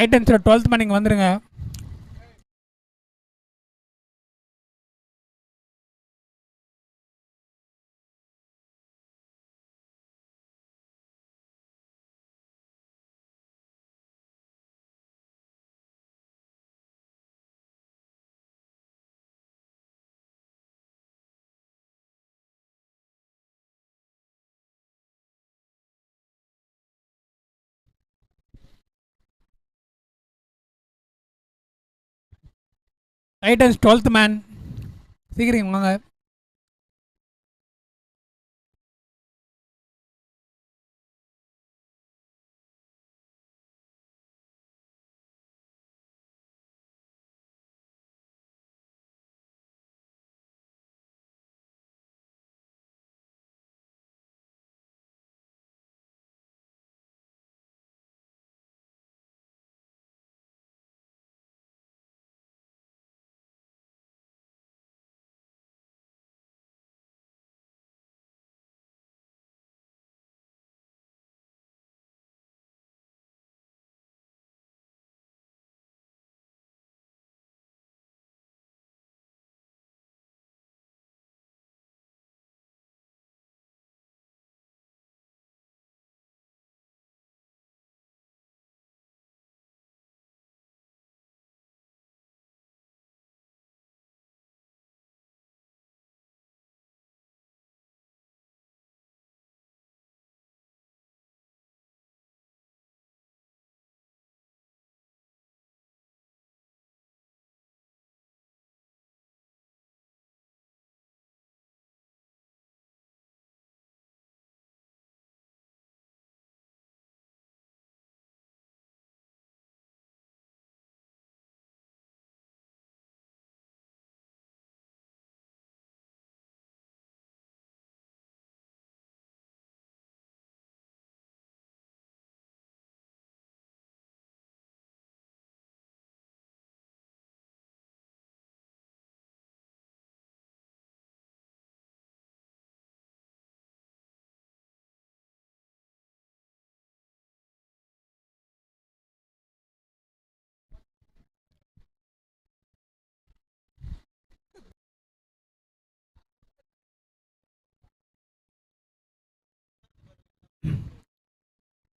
ஐட்டன்ஸோட 12th man இங்கே வந்துருங்க. Titans 12th man சீக்கிரம் வாங்க.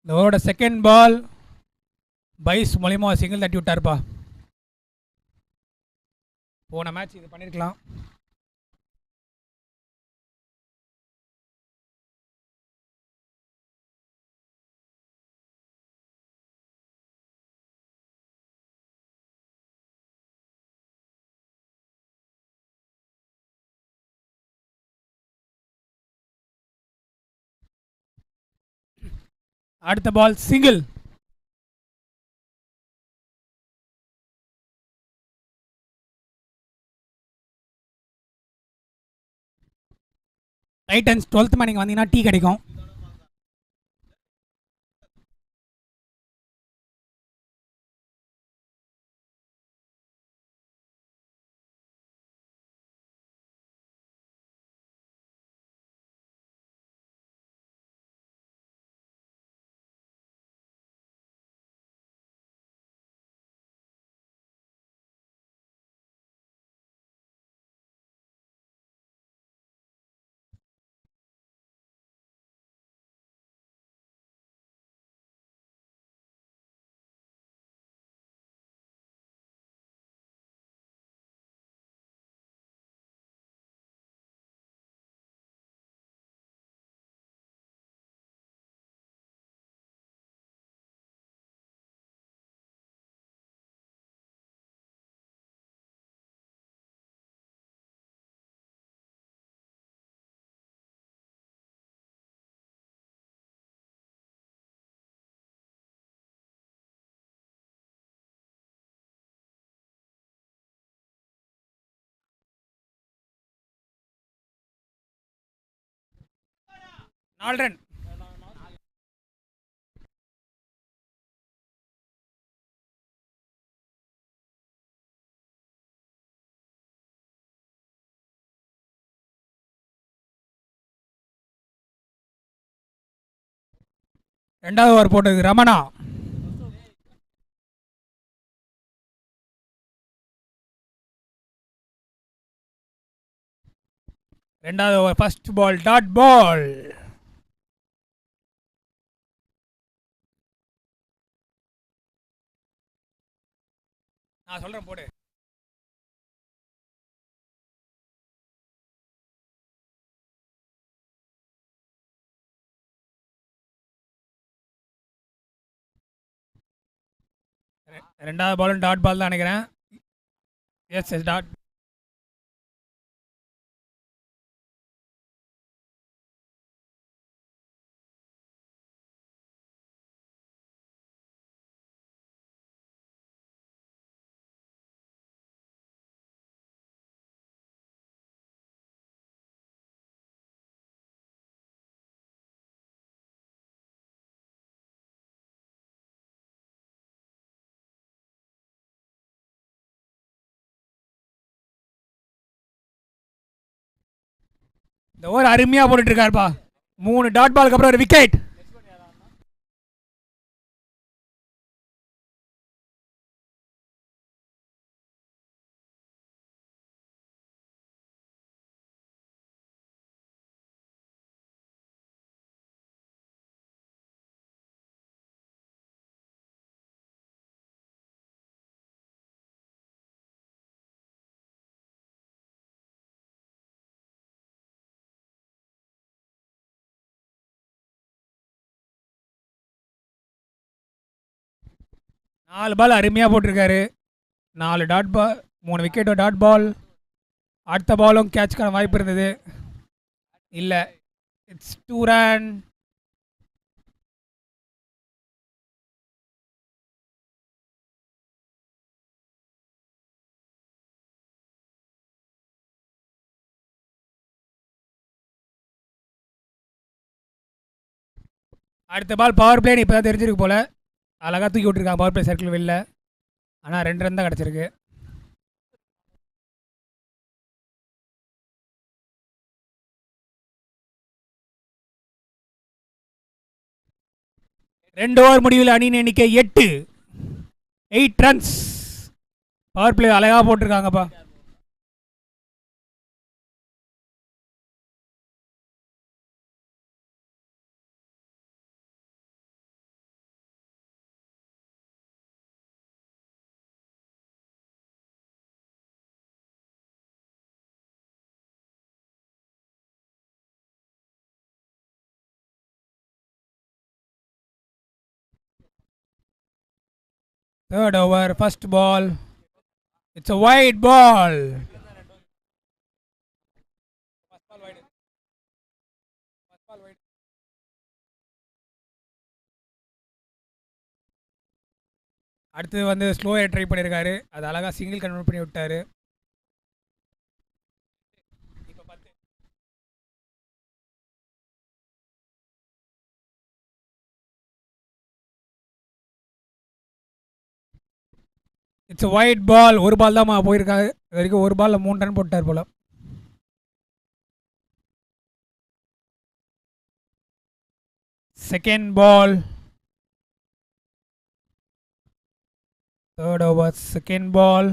இந்த ஓவரோட செகண்ட் பால் பைஸ் மூலியமா சிங்கிள் தட்டி விட்டாருப்பா. போன மேட்ச் இது பண்ணியிருக்கலாம். அடுத்த பால் சிங்கிள். டைட்டன்ஸ் 12th மேன் இங்கே வந்தீங்கன்னா டீ கிடைக்கும். நாலு ரன். ரெண்டாவது ஓவர் போட்டது ரமணா. ரெண்டாவது over first ball dot ball. நான் சொல்றேன் போடு. ரெண்டாவது பாலும் டாட் பால் தான் நினைக்கிறேன். Yes yes dot. இந்த ஓவர் அருமையாக போட்டுட்டு இருக்காருப்பா. 3 டாட் பாலுக்கு அப்புறம் ஒரு விக்கெட். நாலு பால் அருமையாக போட்டிருக்காரு. 4 dot ball, 3 wicket, dot ball. அடுத்த பாலும் கேட்ச்க்கான வாய்ப்பு இருந்தது, இல்லை. It's 2 run. அடுத்த பால் பவர் பிளேன்னு இப்போ தான் தெரிஞ்சிருக்கு போல். அழகாக தூக்கி விட்டுருக்காங்க பவர் பிளே சர்க்கிள் வெளில. ஆனால் 2 ரன் தான் கிடச்சிருக்கு. ரெண்டு ஓவர் முடிவில் அணியின் எண்ணிக்கை 8 ரன்ஸ். பவர் பிளே அழகாக போட்டிருக்காங்கப்பா. Third over, first ball. It's a wide ball. அடுத்து வந்து ஸ்லோயாக ட்ரை பண்ணியிருக்காரு. அது அழகாக சிங்கிள் கன்வெர்ட் பண்ணி விட்டார். இட்ஸ் ஒயிட் பால். ஒரு பால் தான் போயிருக்காரு இது வரைக்கும். ஒரு பாலில் 3 ரன் போட்டார் போல. Second ball, third over, second ball.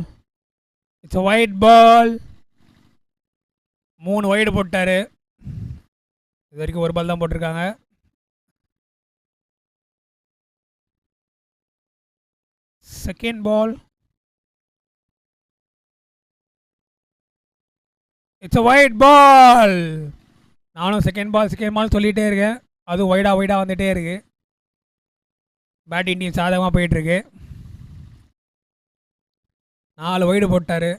It's wide ball. 3 wide போட்டார். இது வரைக்கும் ஒரு பால் தான் போட்டிருக்காங்க. Second ball, it's a wide ball. நானும் செகண்ட் பால் சொல்லிகிட்டே இருக்கேன். அதுவும் ஒய்டாக வந்துகிட்டே இருக்கு. பேட்டிங் டீம் சாதகமாக போயிட்டுருக்கு. 4 வைடு போட்டார்.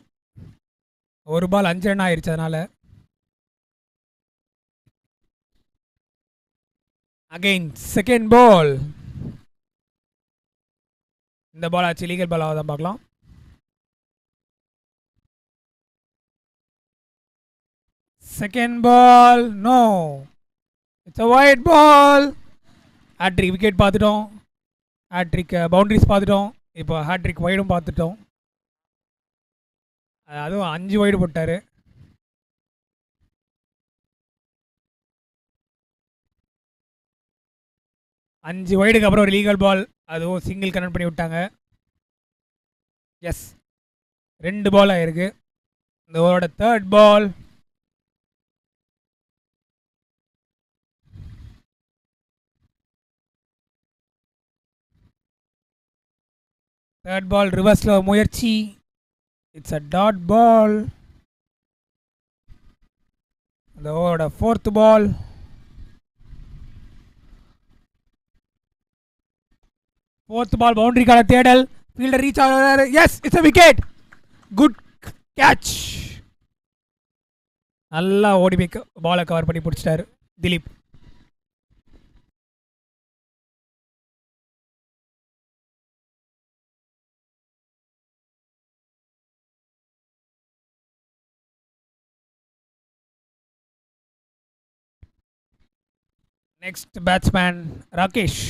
ஒரு பால் 5 ரன் ஆயிடுச்சு. அதனால் அகைன் செகண்ட் பால். இந்த பால் ஆச்சு லீகல் பாலாக தான் பார்க்கலாம். Second ball, no, it's a wide ball. Hattrick wicket பார்த்துட்டோம், ஹேட்ரிக் பவுண்டரிஸ் பார்த்துட்டோம், இப்போ ஹேட்ரிக் வைடும் பார்த்துட்டோம். அதுவும் 5 வைடு போட்டார். அஞ்சு வைடுக்கு அப்புறம் ஒரு லீகல் பால், அதுவும் சிங்கிள் கனெக்ட் பண்ணி விட்டாங்க. எஸ், 2 பால் ஆயிருக்கு. இந்த ஓவரோட தேர்ட் பால். தேர்ட் பால் ரிவர்ஸில் முயற்சி. It's a dot ball. அந்த ஓவரோட ஃபோர்த் பால். ஃபோர்த் பால் பவுண்டரிக்கான தேடல். ஃபீல்டர் ரீச் ஆகிறாரு. Yes, it's a wicket. Good catch. நல்லா ஓடி போய் பாலை கவர் பண்ணி பிடிச்சிட்டாரு திலீப். Next batsman Rakesh.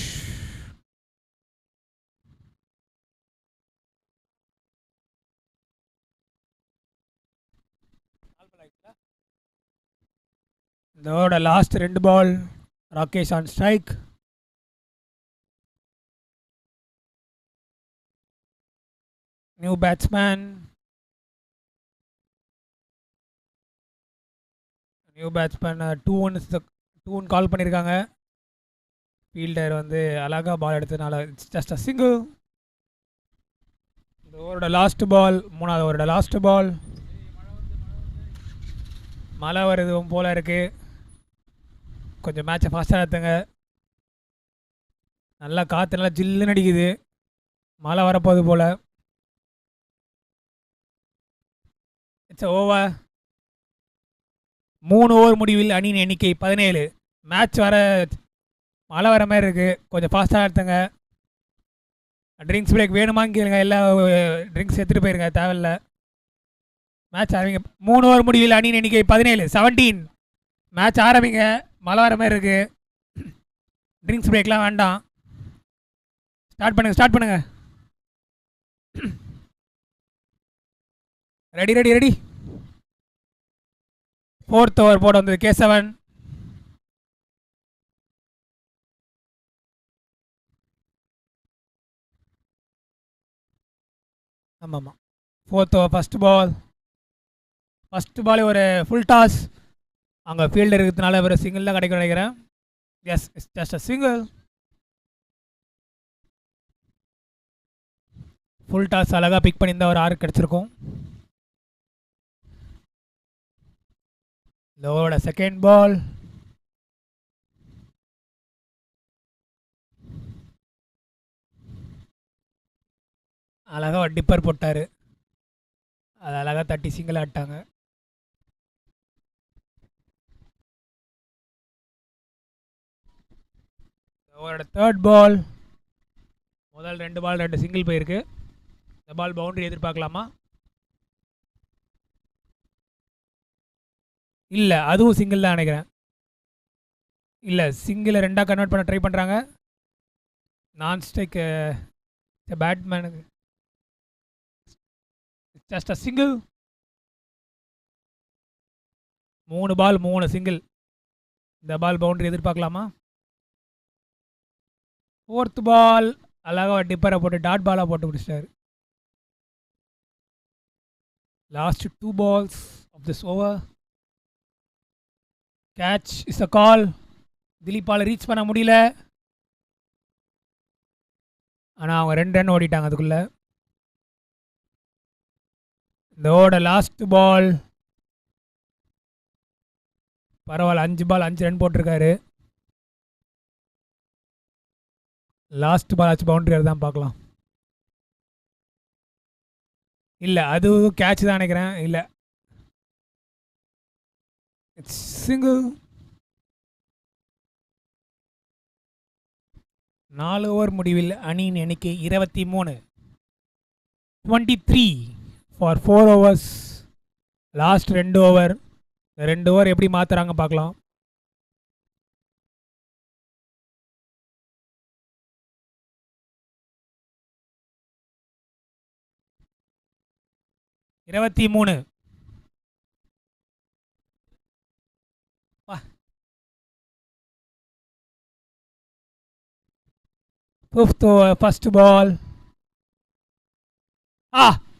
இதோட last 2 ball. Rakesh on strike. New batsman. New batsman 2-1 call பண்ணியிருக்காங்க. ஃபீல்டர் வந்து அழகாக பால் எடுத்ததுனால இட்ஸ் ஜஸ்ட் அ சிங்கிள். இந்த ஓவரோட லாஸ்ட் பால், 3வது ஓவரோட லாஸ்ட் பால். மழை வருது போல் இருக்குது. கொஞ்சம் மேட்சை ஃபாஸ்ட்டாக எடுத்துங்க. நல்லா காற்று நல்லா ஜில்லுன்னு அடிக்குது. மழை வரப்போகுது போல். It's over. 3 ஓவர் முடிவில் அணியின் எண்ணிக்கை 17. மேட்ச் வர மழை வர மாதிரி இருக்குது. கொஞ்சம் ஃபாஸ்ட்டாக எடுத்துங்க. ட்ரிங்க்ஸ் பிரேக் வேணுமான்னு கேளுங்க. எல்லாம் ட்ரிங்க்ஸ் எடுத்துகிட்டு போயிருங்க, தேவையில்ல. மேட்ச் ஆரம்பிங்க. 3 ஓவர் முடிவில் அணியின் எண்ணிக்கை 17. 17. மேட்ச் ஆரம்பிங்க. மழை வர மாதிரி இருக்குது. ட்ரிங்க்ஸ் பிரேக்லாம் வேண்டாம். ஸ்டார்ட் பண்ணுங்க. ரெடி. 4th ஓவர் போட வந்தது கேசவன். ஆமாம். 4th ஓவர் ஃபஸ்ட் பால் ஒரு ஃபுல் டாஸ். அங்கே ஃபீல்டர் இருக்கிறதுனால ஒரு சிங்கிள் தான் கிடைக்கும் நினைக்கிறேன். Yes, it's just a single. Full toss அழகாக பிக் பண்ணியிருந்தால் ஒரு 6 கிடச்சிருக்கும். லோவோட செகண்ட் பால். அழகாக டிப்பர் போட்டார். அது அழகாக தட்டி சிங்கிள் ஆட்டாங்க. அவரோட தேர்ட் பால். முதல் 2 பால் 2 சிங்கிள் போயிருக்கு. இந்த பால் பவுண்டரி எதிர்பார்க்கலாமா? இல்லை, அதுவும் சிங்கிள் தான் நினைக்கிறேன். இல்லை, சிங்கிளை 2ஆக கன்வெர்ட் பண்ண ட்ரை பண்ணுறாங்க. நான் ஸ்ட்ரைக் பேட்மேனுக்கு just a single. 3 ball 3 single. இந்த பால் பவுண்டரி எதிர்பார்க்கலாமா? 4th பால் அழகாக டிப்பரை போட்டு டாட் பாலாக போட்டு பிடிச்சிட்டாரு. Last 2 balls of this over. Catch is a call. திலீப்பால் ரீச் பண்ண முடியல. ஆனால் அவங்க 2 ரன் ஓடிட்டாங்க அதுக்குள்ளே. இந்த ஓட லாஸ்ட் பால். பரவாயில்ல, 5 பால் 5 ரன் போட்டிருக்காரு. லாஸ்ட் பால் ஆச்சு பவுண்டரி தான் பார்க்கலாம். இல்லை, அதுவும் கேட்ச் தான் நினைக்கிறேன். இல்லை, இட்ஸ் சிங்கிள். 4 ஓவர் முடிவில் அணியின் எண்ணிக்கை 23. 23 for 4 overs. Last 2 over. 2 over எப்படி மாற்றுறாங்க பார்க்கலாம். இருபத்தி 3. Fifth over first ball.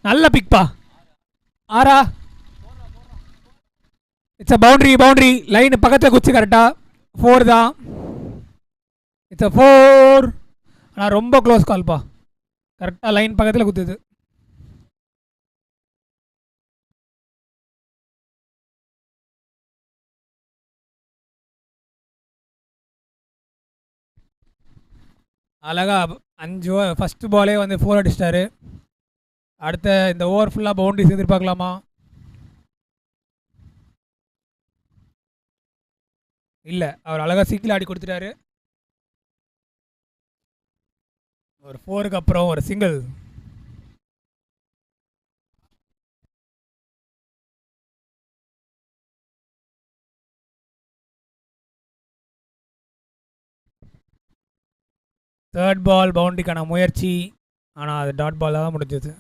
நல்ல பிக்பா. 6. It's a boundary. லைன் பக்கத்தில் குச்சி கரெக்டாக 4 தான். It's a 4. ஆனால் ரொம்ப க்ளோஸ் கால்ப்பா. கரெக்டாக லைன் பக்கத்தில் குத்துது. அழகா 5 ஃபஸ்ட்டு பாலே வந்து 4 அடிச்சிட்டாரு. அடுத்த இந்த ஓவர் ஃபுல்லாக பவுண்டரிஸ் எதிர்பார்க்கலாமா? இல்லை, அவர் அழகாக சீக்கிரம் ஆடி கொடுத்துட்டாரு. ஒரு 4க்கு அப்புறம் ஒரு சிங்கிள். தேர்ட் பால் பவுண்டரிக்கான முயற்சி, ஆனால் அது டாட் பால் தான் முடிஞ்சது.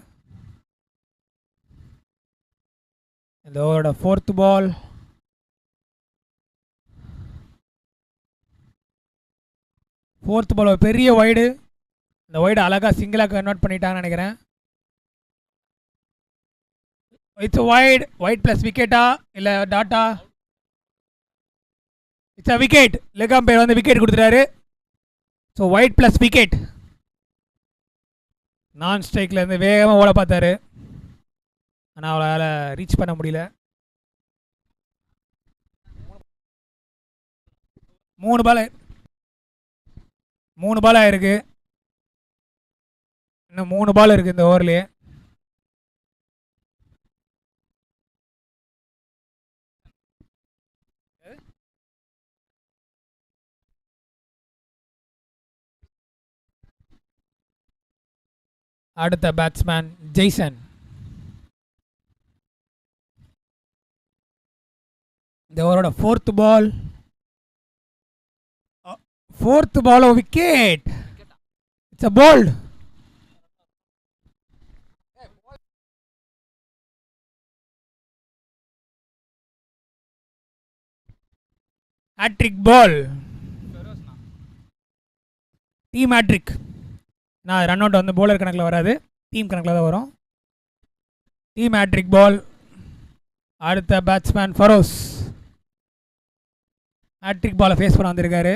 இந்த ஓவரோட 4th பால். ஒரு பெரிய வைடு. இந்த வைடு அழகாக சிங்கிளாக கன்வெர்ட் பண்ணிட்டாங்கன்னு நினைக்கிறேன். இட்ஸ் வைட் ப்ளஸ் விக்கெட்டா இல்லை tata? It's a wicket. Leg umpire வந்து விக்கெட் கொடுத்துட்டாரு. So white plus wicket. நான் ஸ்ட்ரைக்கில் இருந்து வேகமாக ஓட பார்த்தாரு, ஆனால் அவளால் ரீச் பண்ண முடியல. 3 பால் ஆயிருக்கு. இன்னும் 3 பால் இருக்குது இந்த ஓவர்லேயே. அடுத்த பேட்ஸ்மேன் ஜெய்சன். இந்த ஓவரோட 4th ball. 4th ball wicket. It's a bowled. Hattrick ball. Team hattrick. நான் ரன் அவுட் வந்து போலர் கணக்கில் வராது, டீம் கணக்கில் தான் வரும். Team hattrick ball. அடுத்த பேட்ஸ்மேன் ஃபரோஸ். ஹேட்ரிக் பாலை ஃபேஸ் பண்ண வந்திருக்காரு.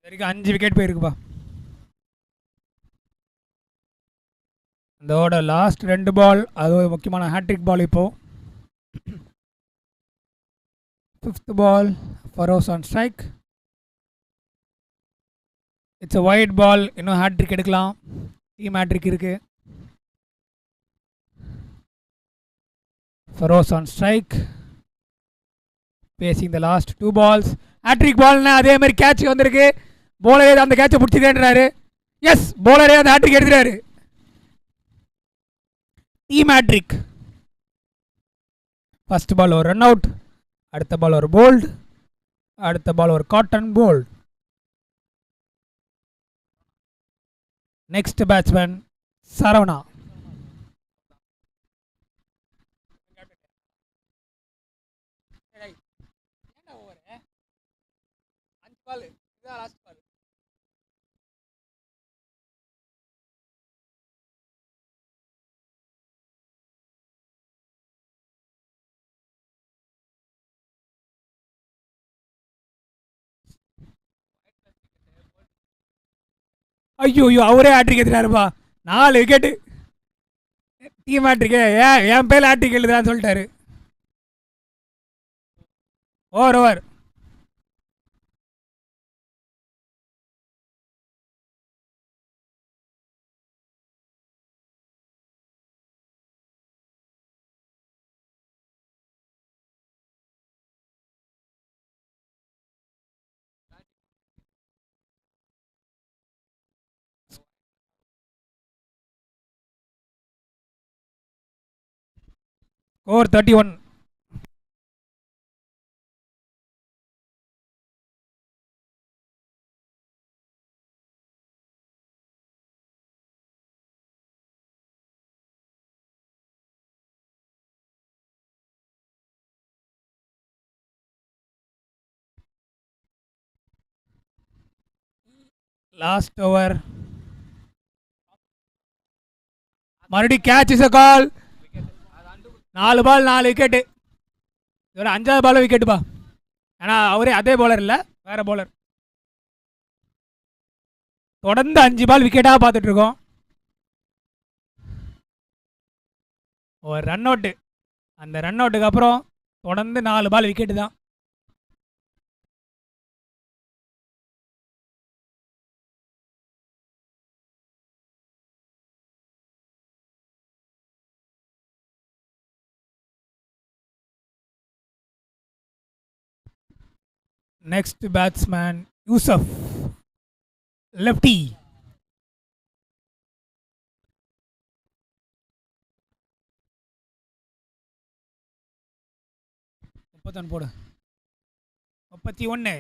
வரைக்கும் 5 விக்கெட் போயிருக்குப்பா. இதோட லாஸ்ட் 2 பால், அது ஒரு முக்கியமான ஹேட்ரிக் பால். இப்போது 5th ball. Feroz on strike. It's a wide ball. இன்னும் ஹேட்ரிக் எடுக்கலாம். டீம் ஹேட்ரிக் இருக்கு. Feroz on strike. Facing the last 2 balls. Hattrick பால்னா அதே மாதிரி கேட்ச் வந்திருக்கு. போலரே அந்த கேட்சை பிடிச்சிருக்கேன்றாரு. எஸ், போலரே அந்த ஹேட்ரிக் எடுத்துறாரு. Team hattrick. ஃபர்ஸ்ட் பால் ஒரு ரன் அவுட், அடுத்த பால் ஒரு போல்ட், அடுத்த பால் ஒரு caught and bowled. Next batsman Saravana. ஐயோ, அவரே ஹேட்ரிக் எடுத்துட்டாருப்பா. 4 விக்கெட்டு. Team hattrick. என் பேர் ஹேட்ரிக் எழுதுறான்னு சொல்லிட்டாரு. ஓவர். ஓவர் 31. Last over. மறுபடியும் catch is a call. 4 ball 4 wicket. இதோட 5வது பால் விக்கெட்டுப்பா. ஆனால் அவரே அதே போலர் இல்லை, வேற போலர். தொடர்ந்து 5 பால் விக்கெட்டாக பார்த்துட்டு இருக்கோம். ஒரு ரன் அவுட்டு, அந்த ரன் அவுட்டுக்கு அப்புறம் தொடர்ந்து 4 பால் விக்கெட்டு தான். Next batsman Yusuf, lefty. போடு 31.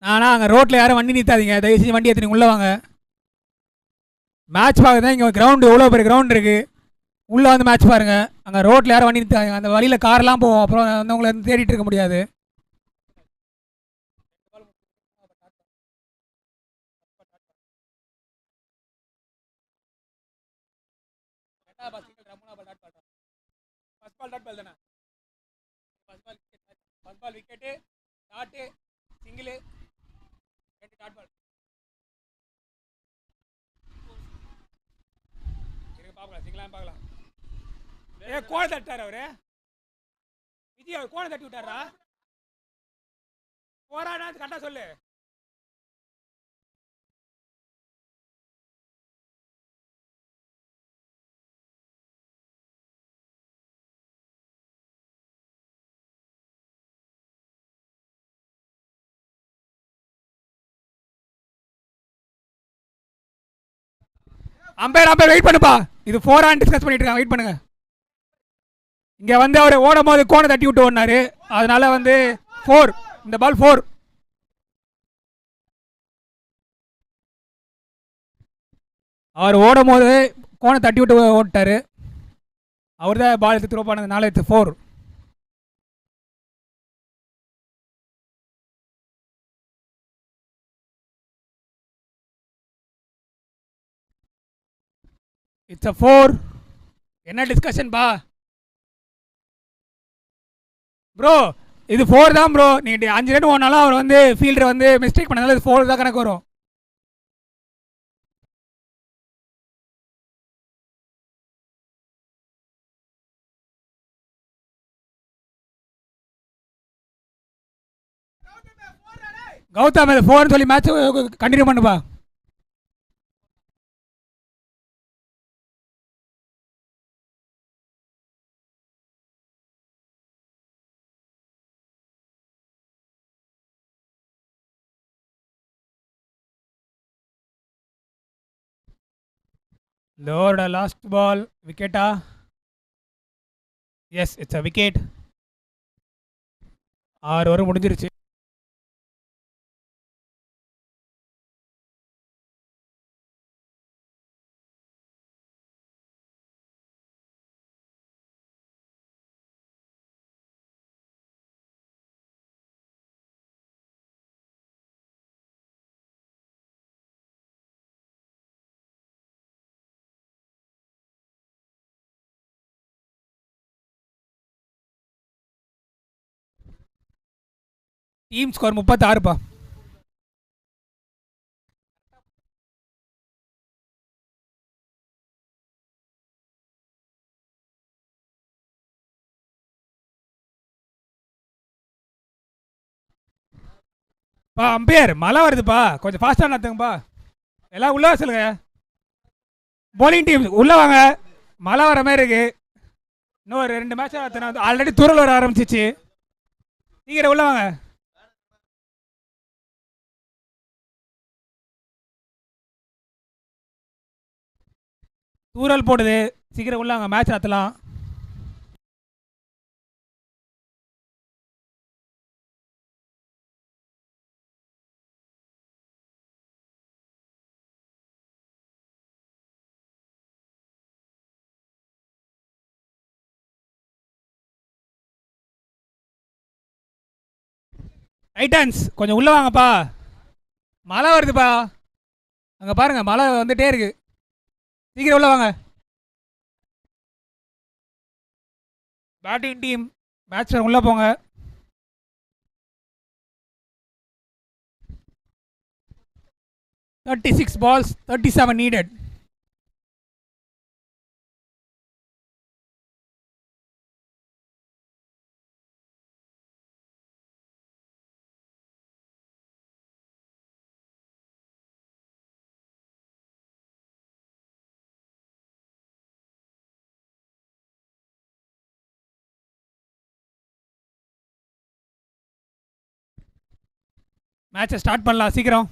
ஆனா அங்கே ரோட்டில் யாரும் வண்டி நிறுத்தாதீங்க, தயவு செஞ்சு வண்டி எடுத்துனீங்க உள்ளே வாங்க. மேட்ச் பார்க்க தான் இங்கே கிரவுண்டு, எவ்வளோ பெரிய கிரவுண்ட் இருக்குது, உள்ளே வந்து மேட்ச் பாருங்க. அங்கே ரோட்டில் யாரும் வண்டி நிறுத்தாதீங்க, அந்த வழியில் கார்லாம் போவோம், அப்புறம் வந்து உங்களை தேடிட்டு இருக்க முடியாது. Wicket dot single 2 dot ball. பார்க்கலாம் சிங்கிளாக பார்க்கலாம். கோணை தட்டார் அவரு விஜய், அவர் கோணை தட்டி விட்டாரா? போராடா கரெக்டாக சொல்லு. அம்பையர் வெயிட் பண்ணுப்பா, இது 4 ஆன் டிஸ்கஸ் பண்ணிட்டு இருக்காங்க, வெயிட் பண்ணுங்க. இங்க வந்து அவர் ஓடும் போது கோணை தட்டி விட்டு ஓடினாரு, அதனால வந்து 4, இந்த பால் 4. அவர் ஓடும் போது கோணை தட்டி விட்டு ஓட்டாரு, அவர் தான் பால் எடுத்து த்ரோ பண்ணதுனால it's 4. It's a 4. என்ன டிஸ்கஷன் பா ப்ரோ? இது 4 தான் ப்ரோ. நீ 5 ரன் ஓடினாலும் அவர் வந்து ஃபீல்டர் வந்து மிஸ்டேக் பண்ணதால இது 4 தான் கணக்கு வரும். கௌதம் இது 4 சொல்லி மேட்ச் கண்டினியூ பண்ணுப்பா. இந்த ஓவரோட லாஸ்ட் பால் விக்கெட்டா? Yes, it's a wicket. 6 over முடிஞ்சிருச்சு. டீம் ஸ்கோர் 36பா. அம்பையர் மழை வருதுப்பா, கொஞ்சம் ஃபாஸ்ட்டாக நடத்துங்கப்பா. எல்லாம் உள்ள சொல்லுங்க. போலிங் டீம் உள்ள வாங்க, மழை வர மாதிரி இருக்கு. இன்னும் ஒரு 2 மேட்ச் ஆல்ரெடி தூரல் வர ஆரம்பிச்சிச்சு, சீக்கிரம் உள்ள வாங்க. தூரல் போடுது, சீக்கிரம் உள்ள வாங்க, மேட்ச் நடத்தலாம். டைட்டன்ஸ் கொஞ்சம் உள்ளே வாங்கப்பா, மழை வருதுப்பா, அங்கே பாருங்கள் மழை வந்துகிட்டே இருக்கு, சீக்கிரம் உள்ளே வாங்க. பேட்டிங் டீம் பேட்ஸ்மேன் உள்ளே போங்க. $36 balls, 37 needed. மேட்சை ஸ்டார்ட் பண்ணலாம் சீக்கிரம்.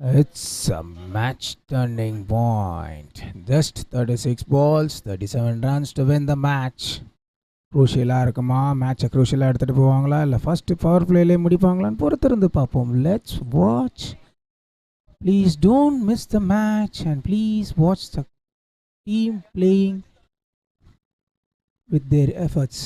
It's a match turning point. Just 36 balls, 37 runs to win the match. க்ரூஷியலாக இருக்குமா, மேட்சை க்ரூஷியலாக எடுத்துகிட்டு போவாங்களா இல்லை ஃபஸ்ட்டு பவர் பிளேலே முடிப்பாங்களான்னு பொறுத்திருந்து பார்ப்போம். Let's watch. Please don't miss the match and please watch the team playing with their efforts.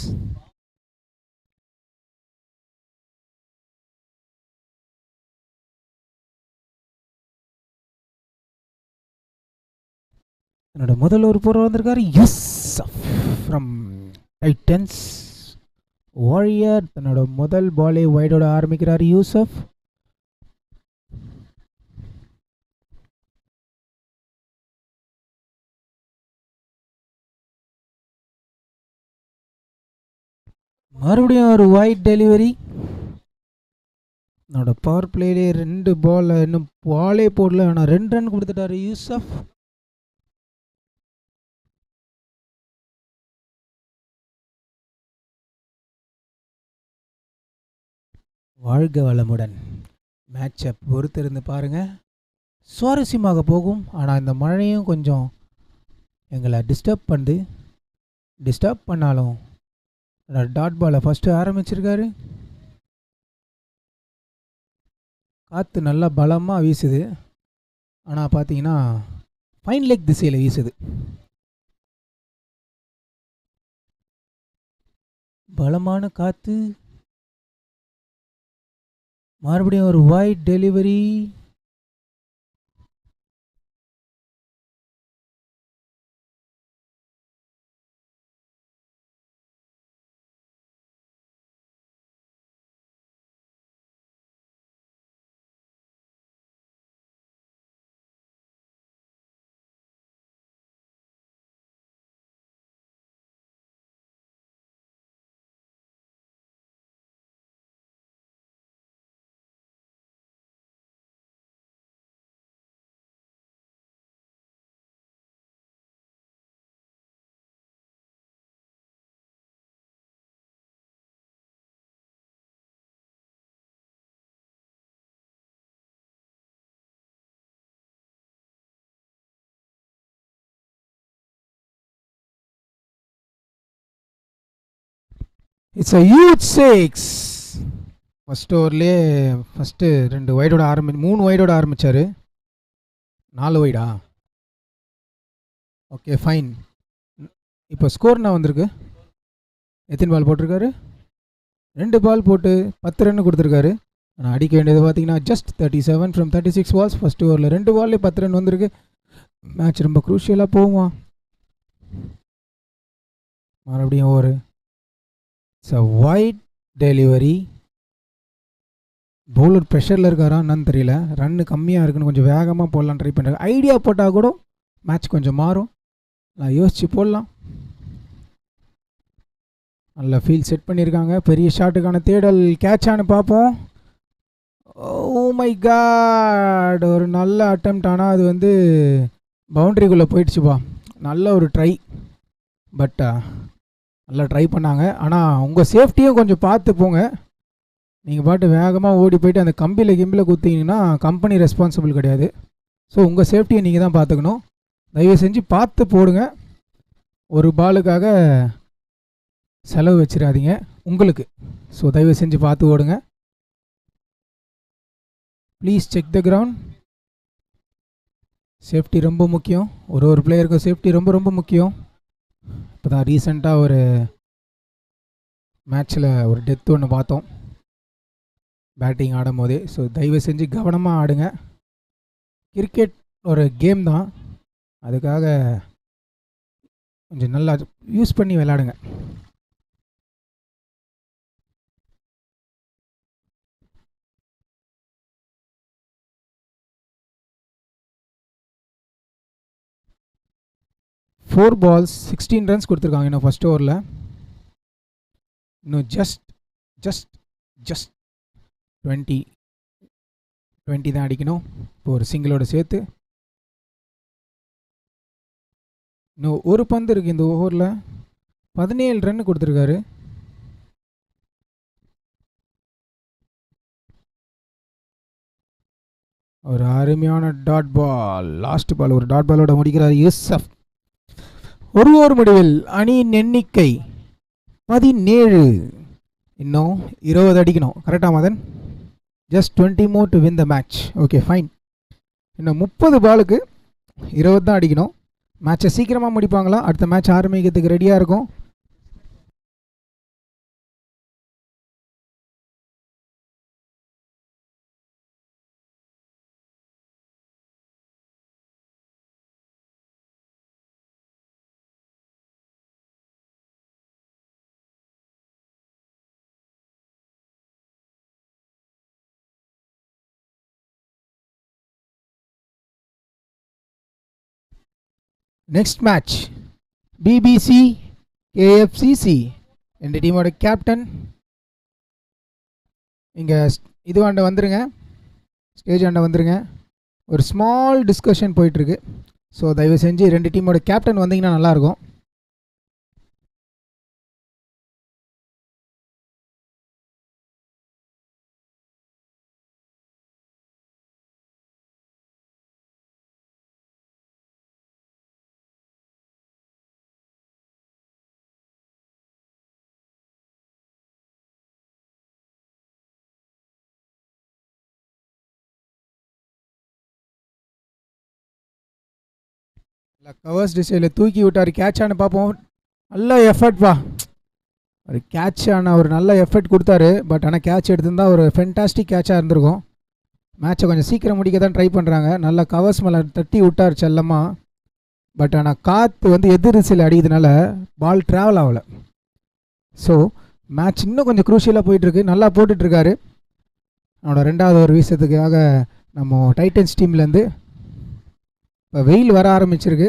என்னோட முதல் ஒரு போர் வந்திருக்காரு யூசப் ஃப்ரம் டைட்டன்ஸ். வாரியர் தன்னோட முதல் பாலே வைடோட ஆரம்பிக்கிறார் யூசப். மறுபடியும் ஒரு வைட் டெலிவரி. என்னோட பவர் பிளேலே 2 பால் இன்னும் பாலே போடல, ஆனால் 2 ரன் கொடுத்துட்டாரு யூசப். வாழ்க வளமுடன். மேட்சை பொறுத்திருந்து பாருங்கள், சுவாரஸ்யமாக போகும். ஆனால் இந்த மழையும் கொஞ்சம் எங்களை டிஸ்டர்ப் பண்ணாலும் டாட் பாலை ஃபஸ்ட்டு ஆரம்பிச்சிருக்காரு. காற்று நல்லா பலமாக வீசுது, ஆனால் பார்த்தீங்கன்னா ஃபைன் லெக் திசையில் வீசுது. பலமான காற்று. மறுபடியும் ஒரு wide delivery. It's a huge 6. First ஓவர்லேயே ஃபஸ்ட்டு 2 வைடோட 3 வைடோட ஆரம்பித்தார். 4 வைடா? Okay fine. இப்போ ஸ்கோர்னா வந்திருக்கு. எத்தனை பால் போட்டிருக்காரு? 2 பால் போட்டு 10 ரன் கொடுத்துருக்காரு. ஆனால் அடிக்க வேண்டியது பார்த்தீங்கன்னா ஜஸ்ட் 37 ஃப்ரம் 36 பால்ஸ். ஃபஸ்ட் ஓவரில் 2 பால்லே 10 ரன் வந்திருக்கு. மேட்ச் ரொம்ப க்ரூஷியலாக போகுமா? மறுபடியும் ஒரு வைட் டெலிவரி. பவுலர் ப்ரெஷரில் இருக்காரா என்னன்னு தெரியல. ரன்னு கம்மியாக இருக்குன்னு கொஞ்சம் வேகமாக போடலாம் ட்ரை பண்ணுறாங்க. ஐடியா போட்டால் கூட மேட்ச் கொஞ்சம் மாறும். நான் யோசித்து போடலாம். நல்ல ஃபீல்ட் செட் பண்ணியிருக்காங்க. பெரிய ஷாட்டுக்கான தேடல். கேட்சானு பார்ப்போம். ஓ மை காட், ஒரு நல்ல அட்டெம்ப்ட். ஆனால் அது வந்து பவுண்ட்ரிக்குள்ளே போயிடுச்சுப்பா. நல்ல ஒரு ட்ரை, பட் நல்லா ட்ரை பண்ணாங்க. ஆனால் உங்கள் சேஃப்டியும் கொஞ்சம் பார்த்து போங்க. நீங்கள் பாட்டு வேகமாக ஓடி போயிட்டு அந்த கம்பியில் குத்திங்கன்னா கம்பெனி ரெஸ்பான்சிபிள் கிடையாது. ஸோ உங்கள் சேஃப்டியை நீங்கள் தான் பார்த்துக்கணும். தயவு செஞ்சு பார்த்து போடுங்க. ஒரு பாலுக்காக செலவு வச்சிடாதீங்க. உங்களுக்கு. ஸோ தயவு செஞ்சு பார்த்து ஓடுங்க. Please check the ground. Safety ரொம்ப முக்கியம். ஒரு பிளேயருக்கும் சேஃப்டி ரொம்ப ரொம்ப முக்கியம். இப்போ தான் ரீசெண்டாக ஒரு மேட்ச்சில் ஒரு டெத் ஒன்று பார்த்தோம் பேட்டிங் ஆடும் போதே. ஸோ தயவு செஞ்சு கவனமாக ஆடுங்க. கிரிக்கெட் ஒரு கேம் தான், அதுக்காக கொஞ்சம் நல்லா யூஸ் பண்ணி விளையாடுங்க. ஃபோர் பால்ஸ் 16 ரன்ஸ் கொடுத்துருக்காங்க இன்னும் ஃபர்ஸ்ட் ஓவரில். இன்னும் ஜஸ்ட் 20 தான் அடிக்கணும். இப்போ ஒரு சிங்கிளோட சேர்த்து இன்னும் ஒரு பந்து இருக்குது இந்த ஓவரில். 17 ரன் கொடுத்துருக்காரு. ஒரு அருமையான டாட் பால். லாஸ்ட் பால் ஒரு டாட் பாலோட முடிக்கிறார் யூசப். ஒரு ஓவர் முடிவில் அணியின் எண்ணிக்கை 17. இன்னும் 20 அடிக்கணும். கரெக்டாக Madan? Just 20 more to win the match. Okay fine. இன்னும் 30 பாலுக்கு 20 தான் அடிக்கணும். மேட்சை சீக்கிரமாக முடிப்பாங்களா? அடுத்த மேட்ச் ஆரம்பிக்கிறதுக்கு ரெடியாக இருக்கும். Next match BBC KFCC. இந்த டீமோட கேப்டன் இங்கே இதுவாண்ட வந்துருங்க, ஸ்டேஜ் ஆண்ட வந்துருங்க. ஒரு ஸ்மால் டிஸ்கஷன் போயிட்டுருக்கு. ஸோ தயவு செஞ்சு 2 டீமோட கேப்டன் வந்தீங்கன்னா நல்லாயிருக்கும். கவர்ஸ் டிசைனில் தூக்கி விட்டார். கேட்சானு பார்ப்போம். நல்ல எஃபர்ட்ப்பா. ஒரு கேட்சான ஒரு நல்ல எஃபர்ட் கொடுத்தாரு. பட் ஆனால் கேட்ச் எடுத்திருந்தால் ஒரு ஃபென்டாஸ்டிக் கேட்சாக இருந்திருக்கும். மேட்சை கொஞ்சம் சீக்கிரம் முடிக்க தான் ட்ரை பண்ணுறாங்க. நல்லா கவர்ஸ் மேலே தட்டி விட்டார் செல்லமாக. பட் ஆனால் காற்று வந்து எதிர் திசையில் அடிக்கிறதுனால பால் ட்ராவல் ஆகலை. ஸோ மேட்ச் இன்னும் கொஞ்சம் குரூஷியலாக போயிட்டுருக்கு. நல்லா போட்டுட்ருக்காரு. அவனோட 2வது ஒரு வீசத்துக்காக நம்ம டைட்டன்ஸ் டீம்லேருந்து இப்போ வெயில் வர ஆரம்பிச்சிருக்கு.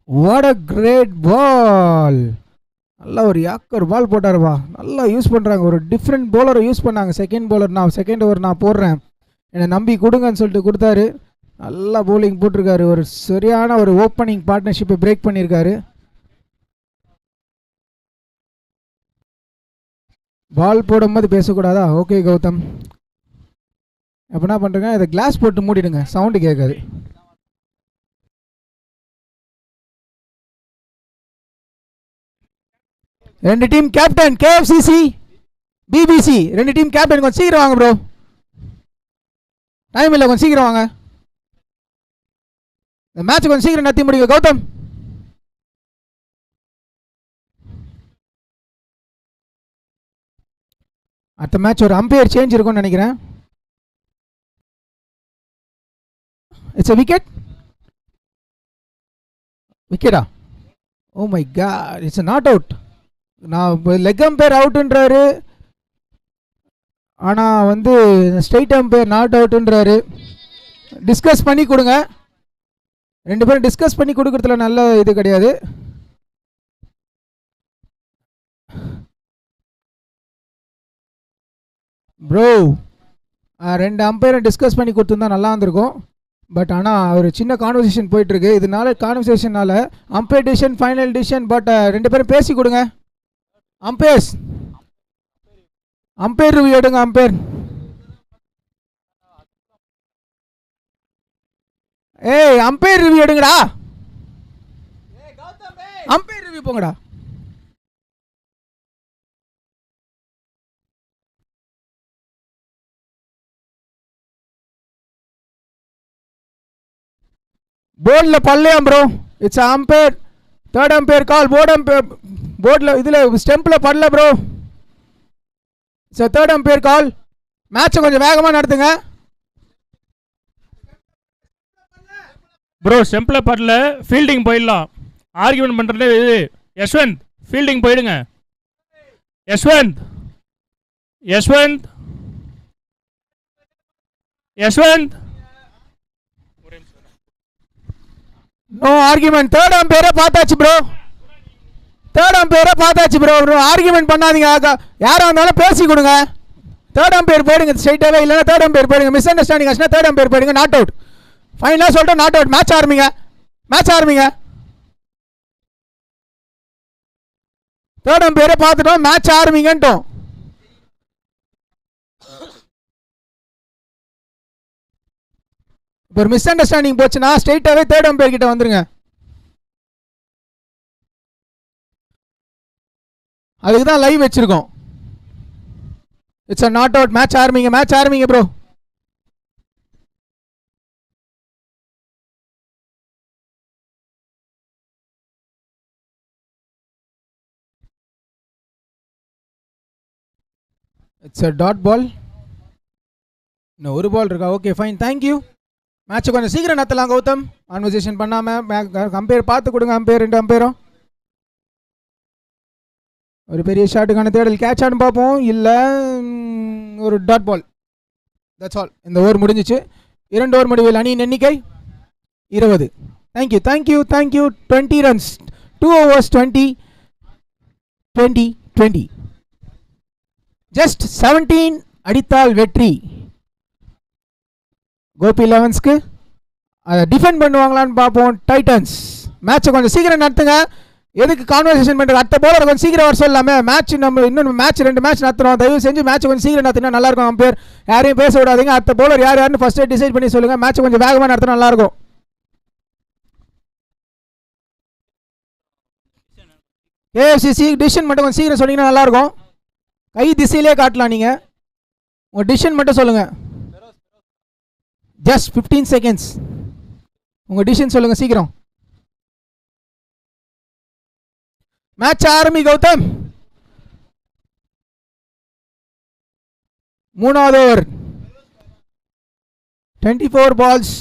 What a great ball. நல்லா ஒரு யாக்கர் பால் போட்டாருப்பா. நல்லா யூஸ் பண்ணுறாங்க. ஒரு டிஃப்ரெண்ட் பவுலரை யூஸ் பண்ணாங்க. செகண்ட் பவுலர் நான் செகண்ட் ஓவர் நான் போடுறேன் என்னை நம்பி கொடுங்கன்னு சொல்லிட்டு கொடுத்தாரு. நல்லா பவுலிங் போட்டிருக்காரு. ஒரு சரியான ஒரு ஓப்பனிங் பார்ட்னர்ஷிப்பை பிரேக் பண்ணியிருக்காரு. பால் போடும்போது பேசக்கூடாதா? ஓகே கௌதம். அப்போ என்ன பண்ணுறேங்க, இதை கிளாஸ் போட்டு மூடிடுங்க, சவுண்டு கேட்காது. ரெண்டு team captain KFCC BBC 2 team captain கொஞ்சம் சீக்கிரம் வாங்க ப்ரோ. டைம் இல்லை, கொஞ்சம் சீக்கிரம் வாங்க. இந்த மேட்ச் கொஞ்சம் சீக்கிரம் நடத்தி முடியும். கௌதம் அடுத்த மேட்ச் ஒரு அம்பையர் சேஞ்ச் இருக்கும்னு நினைக்கிறேன். It's a wicket. விக்கெட்டா? Oh my god, it's not out. நான் லெக் அம்பையர் அவுட்டுன்றாரு, ஆனால் வந்து ஸ்ட்ரைட் அம்பையர் நாட் அவுட்டுன்றாரு. டிஸ்கஸ் பண்ணி கொடுங்க. 2 பேரும் டிஸ்கஸ் பண்ணி கொடுக்குறதுல நல்ல இது கிடையாது. ப்ரோ 2 அம்பையரை டிஸ்கஸ் பண்ணி கொடுத்துருந்தா நல்லா இருந்திருக்கும். பட் ஆனால் ஒரு சின்ன கான்வர்சேஷன் போயிட்டுருக்கு. இதனால கான்வர்சேஷனால் umpire decision final decision. But 2 பேரும் பேசி கொடுங்க. அம்பையர்ஸ், அம்பையர் ரிவ்யூ எடுங்க. அம்பையர் ஏய் அம்பையர் ரிவ்யூ எடுங்கடா. அம்பையர் ரிவ்யூ போங்கடா. போர்டில் பல்லையாம் bro. It's umpire. Third umpire call. போர்டில் இதில் ஸ்டெம்பில் படல bro. It's third umpire call. மேட்சை கொஞ்சம் வேகமாக நடத்துங்க ப்ரோ. ஸ்டெம்பில் படல, ஃபீல்டிங் போயிடலாம். ஆர்கியூமெண்ட் பண்ணுறதே இது. யஷ்வந்த் ஃபீல்டிங் போயிடுங்க. Yashwant Yashwant Yashwant no argument. Third அம்பேரை பார்த்தாச்சு ப்ரோ. தேர்ட் அம்பேரை பார்த்தாச்சு ப்ரோ. ஆர்கியூமெண்ட் பண்ணாதீங்க. யாராக இருந்தாலும் பேசி கொடுங்க. தேர்ட் அம்பேர் போயிடுங்க ஸ்ட்ரைட்டாகவே. இல்லைன்னா தேர்ட் அம்பேர் போயிடுங்க. மிஸ் அண்டர்ஸ்டாண்டிங் ஆச்சுன்னா தேர்ட் அம்பேர் போயிடுங்க. Not out. ஃபைனலாக சொல்லிட்டு நாட் அவுட். மேட்ச் ஆரம்பிங்க. மேட்ச் ஆரம்பிங்க. தேர்ட் அம்பேரை பார்த்துட்டோம். மேட்ச் ஆரம்பிங்கன்ட்டோம். இப்போ ஒரு மிஸ் அண்டர்ஸ்டாண்டிங் போச்சுன்னா ஸ்ட்ரைட்டாகவே தேர்ட் அம்பேர் கிட்ட வந்துருங்க. அதுக்கு தான் லைவ் வச்சிருக்கோம். It's a not out. Match ஆரம்பிங்க. மேட்ச் ஆரம்பிங்க bro. It's a dot ball. இன்னும் ஒரு பால் இருக்கா? Okay fine, thank you. மேட்சை கொஞ்சம் சீக்கிரம் நடத்தலாம் கௌதம். கான்வர்சேஷன் பண்ணாமல் அம்பையர் பார்த்து கொடுங்க. அம்பையர் 2 அம்பையரும். ஒரு பெரிய ஷாட்டுக்கான தேடல். கேட்ச் ஆன்னு பார்ப்போம். இல்லை, ஒரு டாட் பால். That's all. இந்த ஓவர் முடிஞ்சிச்சு. 2 ஓவர் முடிவில் அணியின் எண்ணிக்கை 20. Thank you thank you thank you. 20 runs. 2 overs 20 20 20. Just 17 அடித்தால் வெற்றி. கோபி 11ஸ்க்கு அதை டிஃபெண்ட் பண்ணுவாங்களான்னு பார்ப்போம். டைட்டன்ஸ் மேட்சை கொஞ்சம் சீக்கிரம் நடத்துங்க. எதுக்கு கான்வர்சேஷன் பண்ணுறது? அடுத்த போலரை கொஞ்சம் சீக்கிரம் வர சொல்லாமே. மேட்ச் நம்ம இன்னும் மேட்ச் 2 மேட்ச் நடத்துகிறோம். தயவு செஞ்சு மேட்ச் கொஞ்சம் சீக்கிரம் நடத்தினா நல்லாயிருக்கும். அம்பேர் யாரையும் பேச விடாதீங்க. அடுத்த போலர் யாருன்னு ஃபஸ்ட்டே டிசைட் பண்ணி சொல்லுங்கள். மேட்சை கொஞ்சம் வேகமாக நடத்தினா நல்லாயிருக்கும். ஏஎஃப்சிசி டிசிஷன் மட்டும் கொஞ்சம் சீக்கிரம் சொன்னீங்கன்னா நல்லாயிருக்கும். கை திசையிலே காட்டலாம். நீங்கள் உங்கள் டிசிஷன் மட்டும் சொல்லுங்கள். Just 15 seconds. உங்கள் டிசிஷன் சொல்லுங்கள் சீக்கிரம். மேட்ச் ஆரம்பி கௌதம். 3வது ஓவர். 24 balls.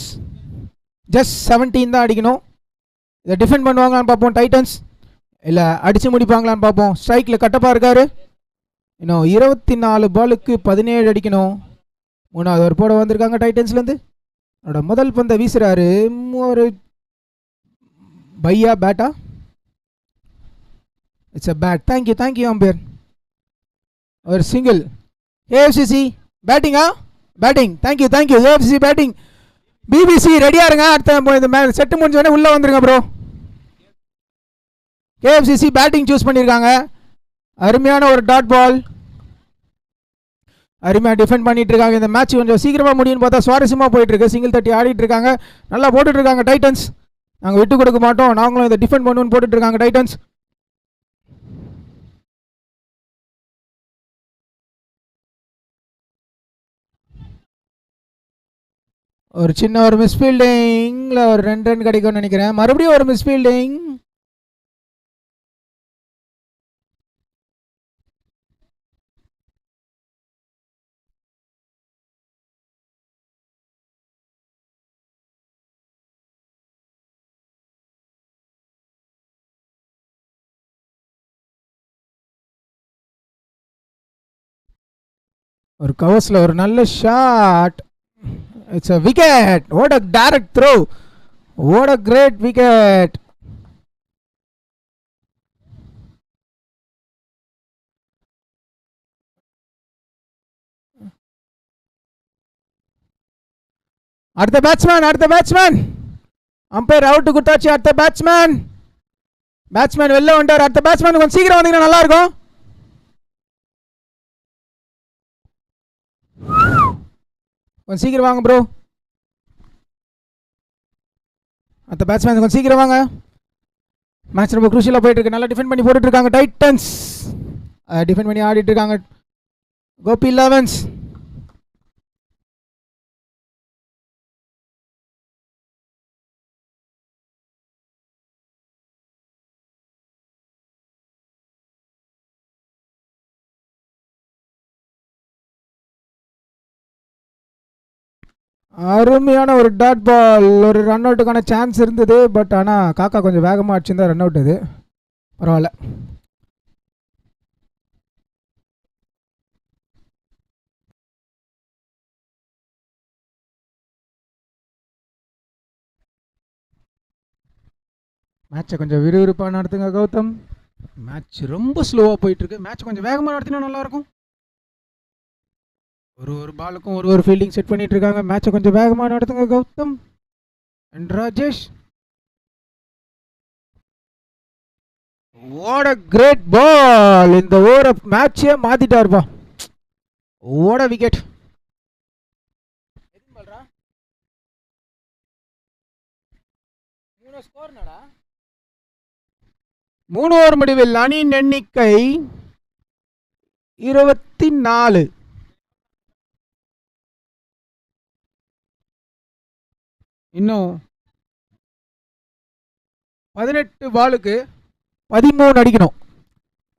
ஜஸ்ட் 17 தான் அடிக்கணும். இதை டிஃபெண்ட் பண்ணுவாங்களான்னு பார்ப்போம் டைட்டன்ஸ். இல்லை அடித்து முடிப்பாங்களான்னு பார்ப்போம். ஸ்ட்ரைக்கில் கட்டப்பா இருக்காரு. இன்னும் 24 பாலுக்கு 17 அடிக்கணும். 3வது ஓவர் போட வந்திருக்காங்க டைட்டன்ஸ்லேருந்து. அவரோட முதல் பந்தை வீசுறாரு. ஒரு பையா பேட்டா. It's a bat. Thank you thank you umpire. ஒரு சிங்கிள். ஏஎஃப்சிசி பேட்டிங்கா? Batting. Thank you thank you. AFCC batting. BBC ரெடியாக இருங்க. அடுத்த இந்த செட்டு முடிஞ்சோடனே உள்ளே வந்துருங்க ப்ரோ. கேஎஃப்சிசி பேட்டிங் சூஸ் பண்ணியிருக்காங்க. அருமையான ஒரு டாட் பால். அருமையாக டிஃபெண்ட் பண்ணிட்டு இருக்காங்க. இந்த மேட்ச் கொஞ்சம் சீக்கிரமாக முடியும்னு பார்த்தா சுவாரஸ்யமாக போயிட்டு இருக்கு. சிங்கிள் தட்டி ஆடிட்டு இருக்காங்க. நல்லா போட்டுட்டு இருக்காங்க டைட்டன்ஸ். நாங்கள் விட்டு கொடுக்க மாட்டோம், நாங்களும் இதை டிஃபெண்ட் பண்ணுவோம்னு போட்டுட்டு இருக்காங்க டைட்டன்ஸ். ஒரு சின்ன ஒரு மிஸ்ஃபீல்டிங்ல ஒரு 2 ரன் கிடைக்கும்னு நினைக்கிறேன். மறுபடியும் ஒரு மிஸ்ஃபீல்டிங். ஒரு கவர்ஸ்ல ஒரு நல்ல shot. It's a wicket. What a direct throw. What a great wicket. அடுத்த பேட்ஸ்மேன். அம்பையர் அவுட் கொடுத்தாச்சு. அடுத்த பேட்ஸ்மேன் வெளில வந்துட்டார். அடுத்த பேட்ஸ்மேன் கொஞ்சம் சீக்கிரம் வந்தீங்கன்னா நல்லா இருக்கும். கொஞ்சம் சீக்கிரம் வாங்க ப்ரோ. அந்த பேட்ஸ்மேன் கொஞ்சம் சீக்கிரம் வாங்க. மேட்ச் ரொம்ப குரூஷியலாக போயிட்டு இருக்கு. நல்லா டிஃபெண்ட் பண்ணி போட்டுட்டு இருக்காங்க டைட்டன்ஸ். டிஃபெண்ட் பண்ணி ஆடிட்டு இருக்காங்க கோபி 11s. அருமையான ஒரு டாட் பால். ஒரு ரன் அவுட்டுக்கான சான்ஸ் இருந்தது, பட் ஆனால் காக்கா கொஞ்சம் வேகமாக அடிச்சிருந்தா ரன் அவுட். இது பரவாயில்ல. மேட்சை கொஞ்சம் விறுவிறுப்பாக நடத்துங்க கௌதம். மேட்ச் ரொம்ப ஸ்லோவாக போயிட்டுருக்கு. மேட்ச் கொஞ்சம் வேகமாக நடத்தினா நல்லாயிருக்கும். ஒரு பாலுக்கும் ஒரு ஃபீல்டிங் செட் பண்ணிட்டு இருக்காங்க. மேட்சை கொஞ்சம் வேகமாக நடத்துங்க Gautham and Rajesh. What a great ball. இந்த ஓவர மேட்சே மாத்திட்டாருப்பா. What a wicket. 3 ஓவர் முடிவில் அணியின் எண்ணிக்கை 24. இன்னும் 18 பாலுக்கு 13 அடிக்கணும்.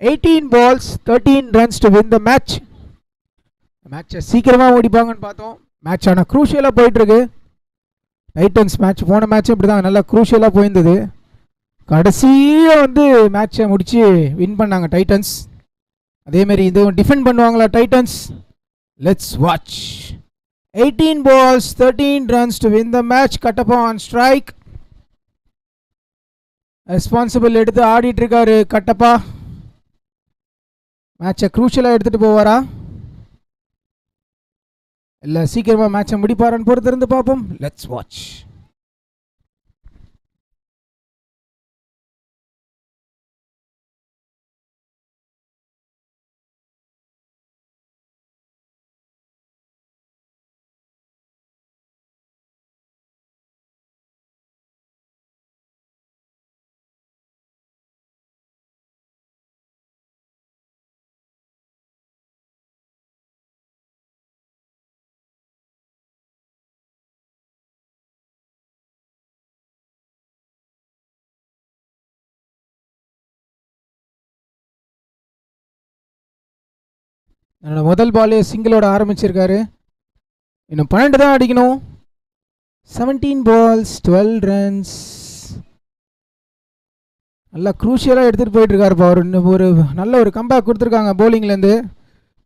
18 balls 13 runs to win the match. மேட்சை சீக்கிரமாக ஓடிப்பாங்கன்னு பார்த்தோம். மேட்ச் ஆனால் க்ரூஷியலாக போயிட்டுருக்கு. டைட்டன்ஸ் மேட்ச் போன மேட்சும் இப்படி தான் நல்லா க்ரூஷியலாக போயிருந்தது. கடைசியாக வந்து மேட்சை முடித்து வின் பண்ணாங்க டைட்டன்ஸ். அதேமாரி இதுவும் டிஃபெண்ட் பண்ணுவாங்களா Titans? Let's watch. 18 balls 13 runs to win the match. Kattappa on strike. Responsible எடுத்து ஆடிட்டு இருக்காரு கட்டப்பா. மேட்சை க்ரூஷியலாக எடுத்துகிட்டு போவாரா இல்லை சீக்கிரமாக மேட்சை முடிப்பாரான்னு பொறுத்திருந்து பார்ப்போம். Let's watch. என்னோட முதல் பாலே சிங்கிளோட ஆரம்பிச்சிருக்காரு. இன்னும் 12 தான் அடிக்கணும். 17 balls 12 runs. நல்லா க்ரூஷியலாக எடுத்துகிட்டு போயிட்டுருக்காருப்பா. ஒரு நல்ல ஒரு கம்பேக் கொடுத்துருக்காங்க போலிங்லேருந்து.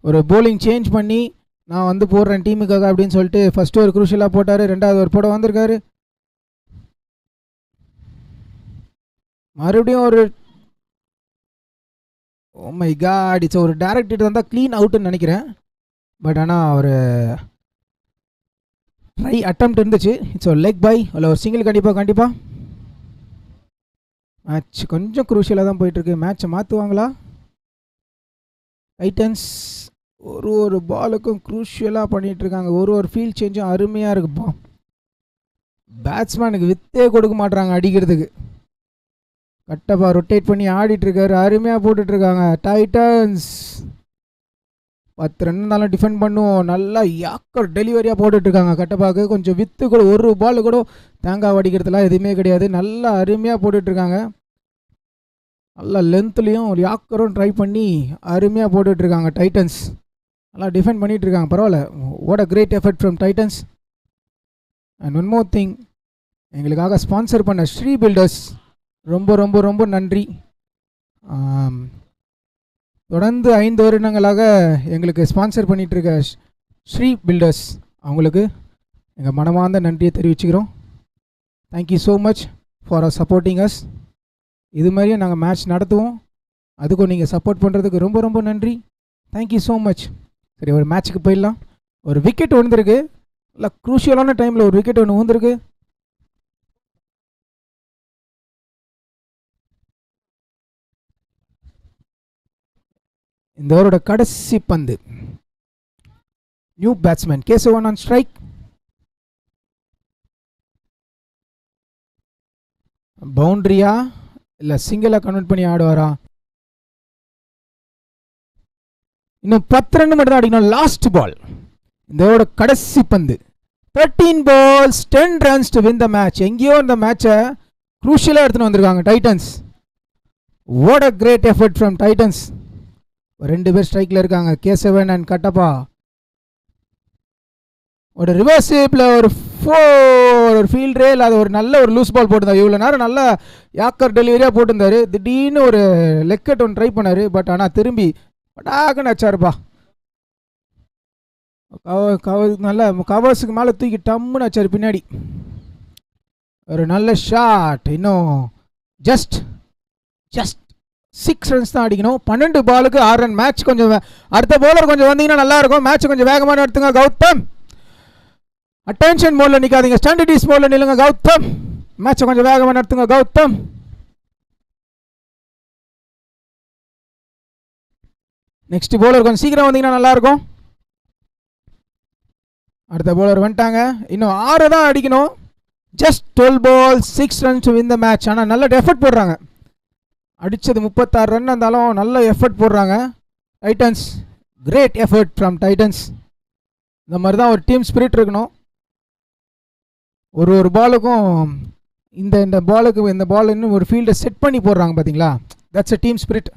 ஒரு போலிங் சேஞ்ச் பண்ணி நான் வந்து போடுறேன் டீமுக்காக அப்படின்னு சொல்லிட்டு ஃபஸ்ட்டு ஒரு க்ரூஷியலாக போட்டார். ரெண்டாவது ஒரு போட வந்திருக்காரு. மறுபடியும் ஒரு ஓ மை காட், இட்ஸ் ஒரு டைரக்ட் ஹிட் வந்தால் க்ளீன் அவுட்டுன்னு நினைக்கிறேன். பட் ஆனால் ஒரு ட்ரை அட்டம்ப்ட் இருந்துச்சு. இட்ஸ் ஒரு லெக் பை, இல்லை ஒரு சிங்கிள் கண்டிப்பாக. மேட்ச் கொஞ்சம் குரூஷியலாக தான் போயிட்டுருக்கு. மேட்சை மாற்றுவாங்களா டைட்டன்ஸ்? ஒரு பாலுக்கும் குரூஷியலாக பண்ணிகிட்ருக்காங்க. ஒரு ஃபீல்ட் சேஞ்சும் அருமையாக இருக்குப்பா. பேட்ஸ்மேனுக்கு வித்தே கொடுக்க மாட்றாங்க அடிக்கிறதுக்கு. கட்டப்பா ரொட்டேட் பண்ணி ஆடிட்டுருக்காரு. அருமையாக போட்டுட்ருக்காங்க டைட்டன்ஸ். 10 ரன் இருந்தாலும் டிஃபெண்ட் பண்ணுவோம். நல்லா யாக்கர் டெலிவரியாக போட்டுட்ருக்காங்க கட்டப்பாவுக்கு. கொஞ்சம் வித்து கூட ஒரு பால் கூட தேங்காய் வடிக்கிறதுலாம் எதுவுமே கிடையாது. நல்லா அருமையாக போட்டுட்ருக்காங்க. நல்லா லென்த்லேயும் ஒரு யாக்கரும் ட்ரை பண்ணி அருமையாக போட்டுட்ருக்காங்க டைட்டன்ஸ். நல்லா டிஃபெண்ட் பண்ணிகிட்ருக்காங்க. பரவாயில்ல. What a great effort from Titans. And one more thing, எங்களுக்காக ஸ்பான்சர் பண்ண ஸ்ரீ பில்டர்ஸ் ரொம்ப ரொம்ப ரொம்ப நன்றி. தொடர்ந்து 5 வருடங்களாக எங்களுக்கு ஸ்பான்சர் பண்ணிகிட்ருக்க ஸ்ரீ பில்டர்ஸ் அவங்களுக்கு எங்கள் மனமார்ந்த நன்றியை தெரிவிச்சுக்கிறோம். Thank you so much for supporting us. இது மாதிரியும் நாங்கள் மேட்ச் நடத்துவோம். அதுக்கும் நீங்கள் சப்போர்ட் பண்ணுறதுக்கு ரொம்ப ரொம்ப நன்றி. Thank you so much. சரி, ஒரு மேட்ச்சுக்கு போயிடலாம். ஒரு விக்கெட் விழுந்திருக்கு. நல்லா க்ரூஷியலான டைமில் ஒரு விக்கெட் ஒன்று விழுந்திருக்கு. இந்த ஓவரோட கடைசி பந்து. New batsman Kesavan on strike. பவுண்டரியா இல்லை சிங்கிளாக கன்வெர்ட் பண்ணி ஆடுவாரா? இன்னும் 10 ரன் மட்டும் தான் அடிக்கணும். Last ball. இந்த ஓவரோட கடைசி பந்து. 13 balls 10 runs to win the match. எங்கேயோ இந்த மேட்சை க்ரூஷியலாக எடுத்துன்னு வந்திருக்காங்க Titans. What a great effort from Titans. 2 பேர் ஸ்ட்ரைக்கில் இருக்காங்க, கேசவன் அண்ட் கட்டப்பா. ஒரு ரிவர்ஸிப்பில் ஒரு ஒரு ஃபீல்ட் ரேல், அது ஒரு நல்ல ஒரு லூஸ் பால் போட்டிருந்தார். இவ்வளோ நேரம் நல்லா யாக்கர் டெலிவரியாக போட்டிருந்தாரு. திடீர்னு ஒரு லெக்கட் ஒன்று ட்ரை பண்ணார். பட் ஆனால் திரும்பி பட்டாக்குன்னு வச்சாருப்பா. நல்லா கவர்ஸுக்கு மேலே தூக்கி டம்முன்னு வச்சார் பின்னாடி. ஒரு நல்ல ஷாட். இன்னும் ஜஸ்ட் 6 ரன்ஸ் தான் அடிக்கணும். 12 பாலுக்கு 6 ரன். மேட்ச் கொஞ்சம் அடுத்த பவுலர் கொஞ்சம் வந்தீங்கன்னா நல்லாயிருக்கும். மேட்ச் கொஞ்சம் வேகமாக எடுத்துங்க கௌதம். அட்டென்ஷன் மோடில் நிற்காதீங்க, ஸ்டாண்டர்டிஸ் மோடில் நில்லுங்க கௌதம். மேட்சை கொஞ்சம் வேகமாக நடத்துங்க கௌதம். நெக்ஸ்ட் பவுலர் கொஞ்சம் சீக்கிரம் வந்தீங்கன்னா நல்லாயிருக்கும். அடுத்த பவுலர் வந்துட்டாங்க. இன்னும் 6 தான் அடிக்கணும். Just 12 balls 6 runs to win the match. ஆனால் நல்ல எஃபர்ட் போடுறாங்க. அடித்தது 36 ரன் இருந்தாலும் நல்ல எஃபர்ட் போடுறாங்க Titans. Great effort from Titans. இந்த மாதிரி தான் ஒரு டீம் ஸ்பிரிட் இருக்கணும். ஒரு பாலுக்கும் இந்த பாலுக்கு இந்த பால் இன்னும் ஒரு ஃபீல்டை செட் பண்ணி போடுறாங்க பார்த்தீங்களா. That's a team spirit.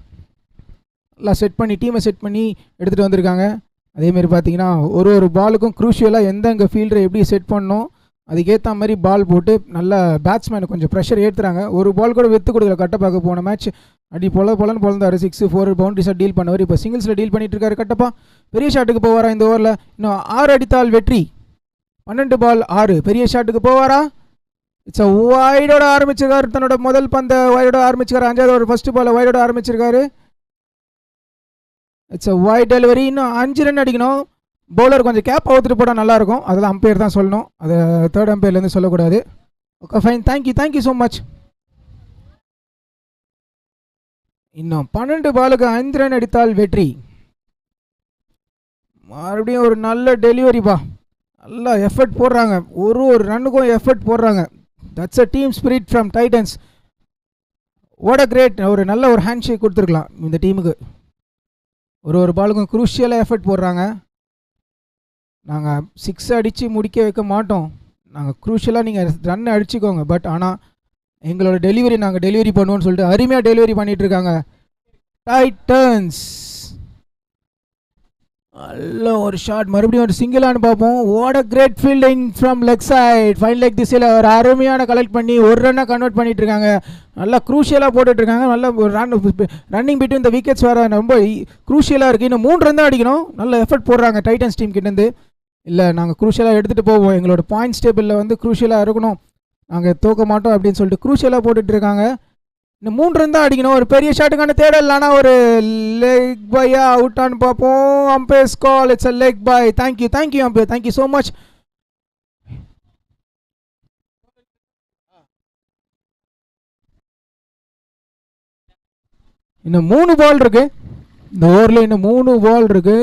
எல்லாம் செட் பண்ணி டீமை செட் பண்ணி எடுத்துகிட்டு வந்திருக்காங்க. அதேமாரி பார்த்தீங்கன்னா ஒரு பாலுக்கும் க்ரூஷியலாக எந்தெங்கே ஃபீல்டரை எப்படி செட் பண்ணணும் அதுக்கேற்ற மாதிரி பால் போட்டு நல்லா பேட்ஸ்மேனுக்கு கொஞ்சம் ப்ரெஷர் ஏற்றுறாங்க. ஒரு பால் கூட வெத்து கொடுக்கல கட்டப்பாக்க. போன மேட்ச் அடி பொலன்னு பொழந்தாரு. 6 4 பவுண்டரிஸாக டீல் பண்ணவர். இப்போ சிங்கிள்ஸில் டீல் பண்ணிட்டு இருக்காரு கட்டப்பா. பெரிய ஷாட்டுக்கு போவாரா இந்த ஓவரில்? இன்னும் 6 அடித்தால் வெற்றி. 12 பால் 6. பெரிய ஷாட்டுக்கு போவாரா? இட்ஸ் வைடோட ஆரம்பிச்சிருக்காரு. தன்னோட முதல் பந்தை வைடோட ஆரம்பிச்சிருக்காரு. 5வது ஒரு ஃபர்ஸ்ட் பால் வைடோட ஆரம்பிச்சிருக்காரு. It's wide delivery. இன்னும் 5 ரன் அடிக்கணும். பவுலர் கொஞ்சம் கேப் அவுத்துட்டு போட்டால் நல்லாயிருக்கும். அதெல்லாம் அம்பையர் தான் சொல்லணும், அது தேர்ட் அம்பையர்லேருந்து சொல்லக்கூடாது. Okay fine, thank you so much. இன்னும் 12 பாலுக்கு 5 ரன் அடித்தால் வெற்றி. மறுபடியும் ஒரு நல்ல டெலிவரிப்பா. நல்லா எஃபர்ட் போடுறாங்க. ஒரு ரன்னுக்கும் எஃபர்ட் போடுறாங்க. That's a team spirit from Titans. What a great. ஒரு நல்ல ஒரு ஹேண்ட் ஷேக் கொடுத்துருக்கலாம் இந்த டீமுக்கு. ஒரு பாலுக்கும் குரூஷியலாக எஃபர்ட் போடுறாங்க. நாங்கள் 6 அடித்து முடிக்க வைக்க மாட்டோம். நாங்கள் குரூஷியலாக நீங்கள் ரன் அடிச்சுக்கோங்க. பட் ஆனால் எங்களோட டெலிவரி நாங்கள் டெலிவரி பண்ணுவோன்னு சொல்லிட்டு அருமையாக டெலிவரி பண்ணிகிட்டு இருக்காங்க டைட்டன்ஸ். நல்ல ஒரு ஷாட். மறுபடியும் ஒரு சிங்கிளானு பார்ப்போம். What a great fielding from leg side. Fine leg திசையில் ஒரு அருமையான கலெக்ட் பண்ணி ஒரு ரன்னாக கன்வெர்ட் பண்ணிட்டு இருக்காங்க. நல்லா க்ரூஷியலாக போட்டுட்ருக்காங்க. நல்ல ஒரு ரன்னிங் பிட்வீன் த விக்கெட்ஸ் வர ரொம்ப க்ரூஷியலாக இருக்குது. இன்னும் 3 ரன் தான் அடிக்கணும். நல்ல எஃபர்ட் போடுறாங்க டைட்டன்ஸ் டீம் கிட்டேருந்து. இல்லை நாங்கள் க்ரூஷியலாக எடுத்துகிட்டு போவோம், எங்களோட பாயிண்ட்ஸ் டேபிளில் வந்து க்ரூஷியலாக இருக்கணும், நாங்கள் தோக்க மாட்டோம் அப்படின்னு சொல்லிட்டு க்ரூஷியலாக போட்டுட்ருக்காங்க. இன்னும் 3 ரன் தான் அடிக்கணும். ஒரு பெரிய ஷாட்டுக்கான தேடல். ஆனால் ஒரு லெக் பையா அவுட்டான்னு பார்ப்போம். Umpires call. It's a leg by. Thank you umpire, thank you so much. இன்னும் 3 பால் இருக்கு இந்த ஓவரில். இன்னும் 3 பால் இருக்கு.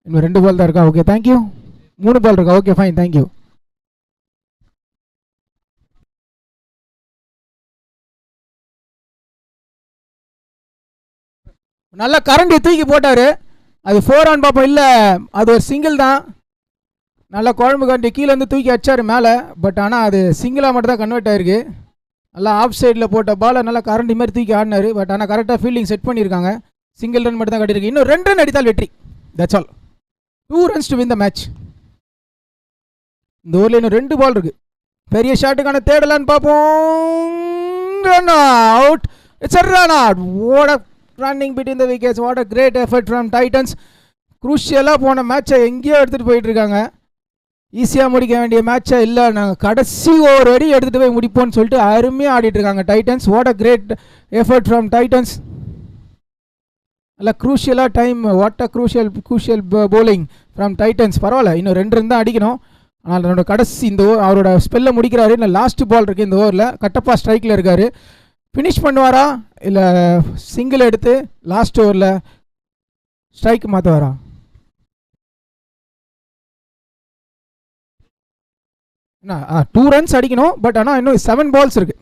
இன்னும் 2 பால் தான் இருக்கா? Okay thank you. 3 பால் இருக்கா? Okay fine, thank you. நல்லா கரண்டி தூக்கி போட்டார். அது 4 ஆன் பார்ப்போம். இல்லை அது ஒரு சிங்கிள் தான். நல்லா குழம்பு கண்டி கீழே வந்து தூக்கி அடிச்சார் மேலே. பட் ஆனால் அது சிங்கிளாக மட்டும் தான் கன்வெர்ட் ஆயிருக்கு. நல்லா ஆஃப் சைடில் போட்ட பாலை நல்லா கரண்டி மாதிரி தூக்கி ஆடினார். பட் ஆனால் கரெக்டாக ஃபீல்டிங் செட் பண்ணியிருக்காங்க. சிங்கிள் ரன் மட்டும் தான் கட்டியிருக்கு. இன்னும் 2 ரன் அடித்தால் வெற்றி. That's all. 2 runs to win the match. இந்த ஓவரில் இன்னும் 2 பால் இருக்கு. பெரிய ஷாட்டுக்கான தேடலான்னு பார்ப்போம். Run out. It's a run out. What a running between the wickets. What a great effort from Titans. குரூஷியலாக போன மேட்சை எங்கேயோ எடுத்துகிட்டு போயிட்டு இருக்காங்க. ஈஸியாக முடிக்க வேண்டிய மேட்சை இல்லை, நாங்கள் கடைசி ஒரு அடி எடுத்துகிட்டு போய் முடிப்போம்னு சொல்லிட்டு அருமையாக ஆடிட்டு இருக்காங்க Titans. What a great effort from Titans. நல்லா க்ரூஷியலாக time. What a crucial bowling from Titans. பரவாயில்ல, இன்னும் 2 ரன் தான் அடிக்கணும். ஆனால் என்னோட கடைசி இந்த அவரோட ஸ்பெல்லை முடிக்கிறாரு. இல்லை லாஸ்ட் பால் இருக்குது இந்த ஓவரில். கட்டப்பா ஸ்ட்ரைக்கில் இருக்கார். ஃபினிஷ் பண்ணுவாரா இல்லை சிங்கிள் எடுத்து லாஸ்ட் ஓவரில் ஸ்ட்ரைக் மாற்றுவாரா? என்ன 2 runs அடிக்கணும். பட் ஆனால் இன்னும் 7 balls இருக்குது.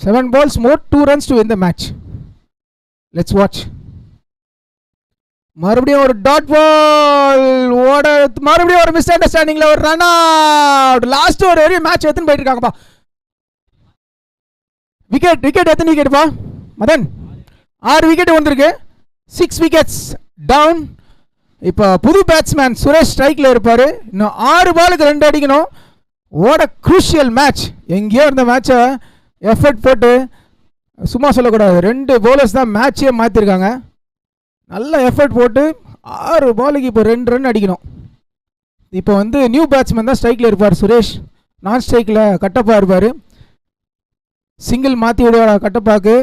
7 balls more, 2 runs to win the match. Let's watch. மறுபடியும் ஒரு டாட் பால். மறுபடியும் ஒரு மிஸ் அண்டர்ஸ்டாண்டிங்ல ஒரு ரன் அவுட். லாஸ்ட் ஒரு வரையும் மேட்ச் எத்தனை போயிட்டு இருக்காங்கப்பா. விக்கெட் எத்தனை விக்கெட்ப்பா மதன்? 6 விக்கெட் வந்திருக்கு. 6 விக்கெட்ஸ் டவுன். இப்போ புது பேட்ஸ்மேன் சுரேஷ் ஸ்ட்ரைக்கில் இருப்பார். இன்னும் 6 பாலுக்கு 2 அடிக்கணும். What a crucial match. எங்கேயோ இருந்த மேட்சை எஃபர்ட் போட்டு சும்மா சொல்லக்கூடாது, 2 பவுலர்ஸ் தான் மேட்சே மாற்றிருக்காங்க. நல்ல எஃபர்ட் போட்டு 6 பாலுக்கு இப்போ 2 ரன் அடிக்கணும். இப்போ வந்து நியூ பேட்ஸ்மேன் தான் ஸ்ட்ரைக்கில் இருப்பார் சுரேஷ். நான் ஸ்ட்ரைக்கில் கட்டப்பா இருப்பார். சிங்கிள் மாற்றி விடுவார் கட்டப்பாக்கு.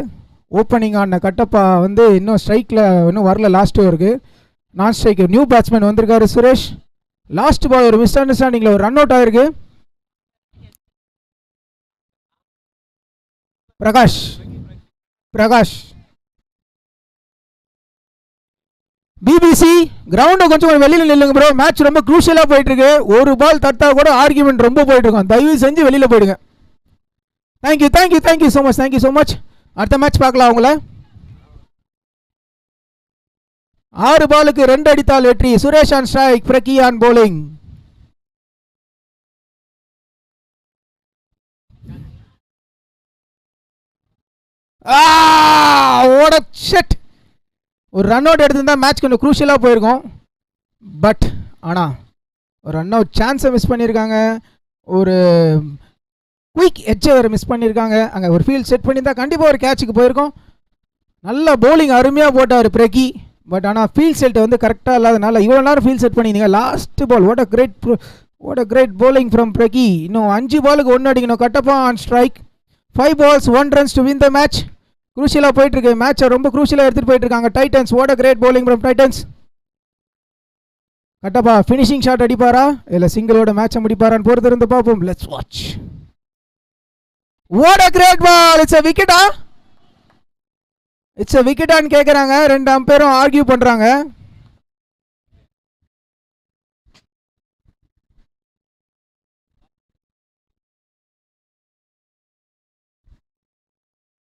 ஓப்பனிங் ஆன கட்டப்பா வந்து இன்னும் ஸ்ட்ரைக்கில் இன்னும் வரல லாஸ்ட் ஓவருக்கு. நான் ஸ்ட்ரைக் நியூ பேட்ஸ்மேன் வந்திருக்காரு சுரேஷ். லாஸ்ட் பால் ஒரு மிஸ் அண்டர்ஸ்டாண்டிங்கில் ஒரு ரன் அவுட் ஆயிருக்கு. பிரகாஷ் பிபிசி கிரவுண்டை கொஞ்சம் வெளியில் நில்லுங்க ப்ரோ. மேட்ச் ரொம்ப க்ரூஷியலாக போயிட்டு இருக்கு. ஒரு பால் தட்டா கூட ஆர்கியூமெண்ட் ரொம்ப போயிட்டு இருக்கோம். தயவு செஞ்சு வெளியில் போயிடுங்க. Thank you so much. அடுத்த மேட்ச் பார்க்கலாம் அவங்கள. 6 பாலுக்கு 2 அடித்தால் வெற்றி. Suresh on strike, Pragi on bowling. ஒரு ரன் அவுட் எடுத்திருந்தா மேட்ச் கொஞ்சம் க்ரூஷியலாக போயிருக்கும். பட் ஆனால் ஒரு ரன் அவுட் சான்ஸை மிஸ் பண்ணியிருக்காங்க. ஒரு குயிக் எட்ஜை வேறு மிஸ் பண்ணியிருக்காங்க. அங்கே ஒரு ஃபீல்ட் செட் பண்ணியிருந்தா கண்டிப்பாக ஒரு கேட்சுக்கு போயிருக்கோம். நல்ல பவுலிங் அருமையாக போட்டார் பிரகி. பட் ஆனால் ஃபீல்ட் செட் வந்து கரெக்டாக இல்லாதனால இவ்வளோ நேரம் ஃபீல்ட் செட் பண்ணியிருந்தீங்க. Last ball what a great bowling from Pragi. இன்னும் 5 பாலுக்கு 1 அடிக்கணும். Kattappa on strike. 5 balls 1 runs to win the match. க்ரூஷியலாக போயிட்டுருக்கு. மேட்சை ரொம்ப க்ரூஷியலாக எடுத்துகிட்டு போயிட்டுருக்காங்க Titans. What a great bowling from Titans. Kattappa finishing shot அடிப்பாரா இல்லை சிங்கிளோட மேட்சை முடிப்பாரான்னு பொறுத்து இருந்து பார்ப்போம். Let's watch. What a great ball. It's a விக்கெட்டான்னு கேட்குறாங்க. 2 அம்பையரும் ஆர்கியூ பண்ணுறாங்க.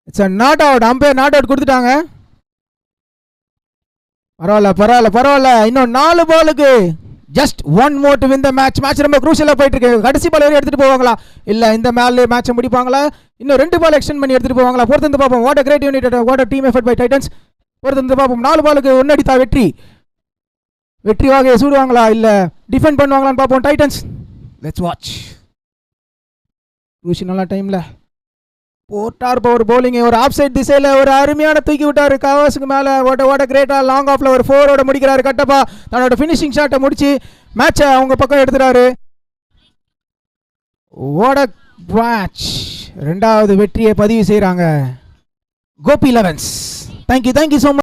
It's not out. Umpire not out கொடுத்துட்டாங்க. பரவாயில்ல. இன்னும் 4 பாலுக்கு just 1 more to win the match. Match ரொம்ப க்ரூஷியலாக போயிட்டு இருக்கு. கடைசி பால் வரையும் எடுத்துகிட்டு போவாங்களா இல்லை இந்த மேலே மேட்சை முடிப்பாங்களா? இன்னும் 2 பால் எக்ஸ்டெண்ட் பண்ணி எடுத்துகிட்டு போவாங்களா? பொறுத்து வந்து பார்ப்போம். What a great unit, what a team effort by Titans. பொறுத்து வந்து பார்ப்போம். 4 பாலுக்கு 1 அடித்தா வெற்றி வாகையை சூடுவாங்களா இல்லை டிஃபெண்ட் பண்ணுவாங்களான்னு பார்ப்போம் டைட்டன்ஸ். Let's watch. க்ரூஷியலான டைமில் போட்டார் பவர் bowling. ஒரு ஆஃப் சைட் திசையில் ஒரு அருமையான தூக்கி விட்டார் கவாஸுக்கு மேலே. ஓட கிரேட்டாக லாங் ஆஃபில் ஒரு 4 முடிக்கிறாரு கட்டப்பா. தன்னோட ஃபினிஷிங் ஷாட்டை முடிச்சு மேட்சை அவங்க பக்கம் எடுத்துறாரு. ஓட மேட்ச் 2வது வெற்றியை பதிவு செய்கிறாங்க Gobi elevens. Thank you so much.